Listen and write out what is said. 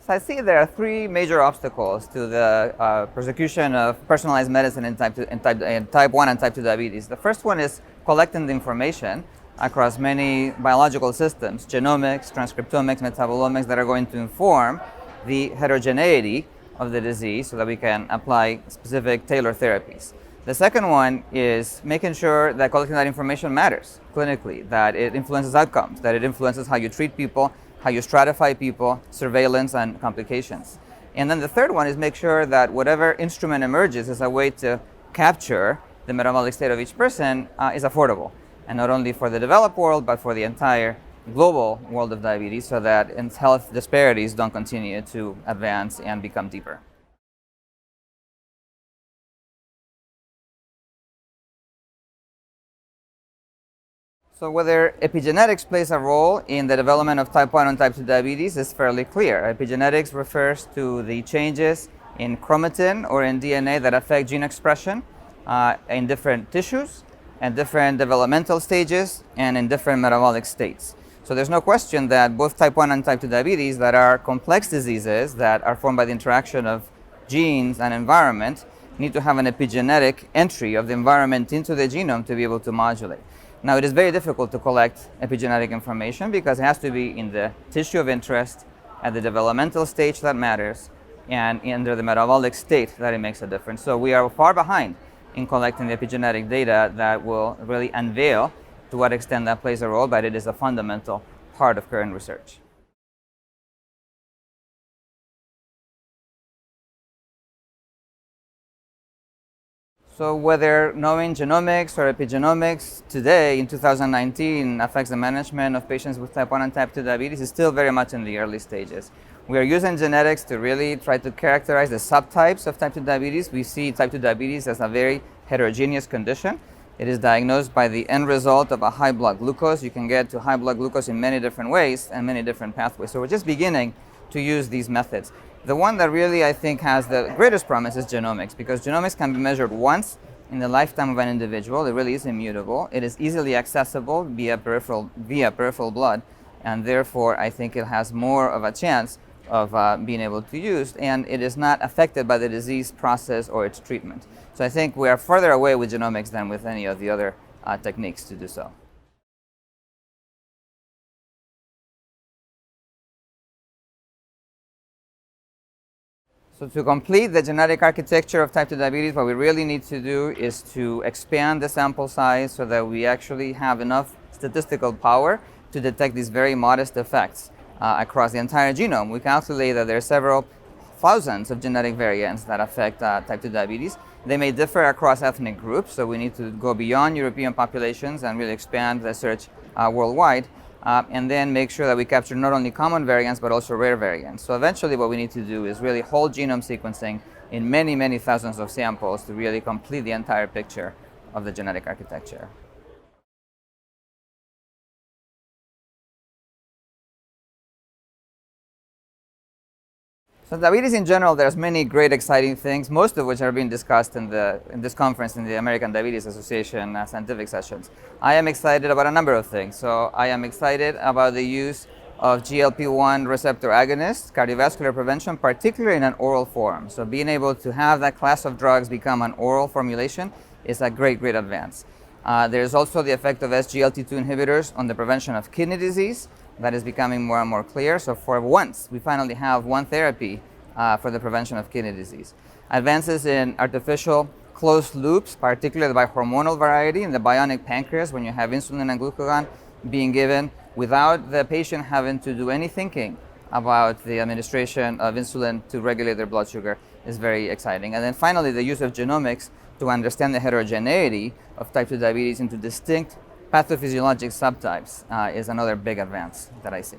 So I see there are three major obstacles to the prosecution of personalized medicine in type 1 and type 2 diabetes. The first one is collecting the information across many biological systems, genomics, transcriptomics, metabolomics, that are going to inform the heterogeneity of the disease so that we can apply specific tailored therapies. The second one is making sure that collecting that information matters clinically, that it influences outcomes, that it influences how you treat people, how you stratify people, surveillance, and complications. And then the third one is make sure that whatever instrument emerges as a way to capture the metabolic state of each person is affordable, and not only for the developed world, but for the entire global world of diabetes, so that health disparities don't continue to advance and become deeper. So whether epigenetics plays a role in the development of type 1 and type 2 diabetes is fairly clear. Epigenetics refers to the changes in chromatin or in DNA that affect gene expression in different tissues and different developmental stages and in different metabolic states. So there's no question that both type 1 and type 2 diabetes, that are complex diseases that are formed by the interaction of genes and environment, need to have an epigenetic entry of the environment into the genome to be able to modulate. Now, it is very difficult to collect epigenetic information because it has to be in the tissue of interest, at the developmental stage that matters, and under the metabolic state that it makes a difference. So we are far behind in collecting the epigenetic data that will really unveil to what extent that plays a role, but it is a fundamental part of current research. So whether knowing genomics or epigenomics today in 2019 affects the management of patients with type 1 and type 2 diabetes is still very much in the early stages. We are using genetics to really try to characterize the subtypes of type 2 diabetes. We see type 2 diabetes as a very heterogeneous condition. It is diagnosed by the end result of a high blood glucose. You can get to high blood glucose in many different ways and many different pathways. So we're just beginning to use these methods. The one that really I think has the greatest promise is genomics, because genomics can be measured once in the lifetime of an individual. It really is immutable. It is easily accessible via peripheral blood, and therefore I think it has more of a chance of being able to use, and it is not affected by the disease process or its treatment. So I think we are further away with genomics than with any of the other techniques to do so. So to complete the genetic architecture of type 2 diabetes, what we really need to do is to expand the sample size so that we actually have enough statistical power to detect these very modest effects across the entire genome. We calculate that there are several thousands of genetic variants that affect type 2 diabetes. They may differ across ethnic groups, so we need to go beyond European populations and really expand the search worldwide. And then make sure that we capture not only common variants but also rare variants. So eventually what we need to do is really whole genome sequencing in many, many thousands of samples to really complete the entire picture of the genetic architecture. So diabetes in general, there's many great exciting things, most of which are being discussed in this conference in the American Diabetes Association scientific sessions. I am excited about a number of things. So I am excited about the use of GLP-1 receptor agonists, cardiovascular prevention, particularly in an oral form. So being able to have that class of drugs become an oral formulation is a great, great advance. There's also the effect of SGLT2 inhibitors on the prevention of kidney disease. That is becoming more and more clear. So for once, we finally have one therapy for the prevention of kidney disease. Advances in artificial closed loops, particularly by hormonal variety in the bionic pancreas, when you have insulin and glucagon being given without the patient having to do any thinking about the administration of insulin to regulate their blood sugar, is very exciting. And then finally, the use of genomics to understand the heterogeneity of type 2 diabetes into distinct pathophysiologic subtypes is another big advance that I see.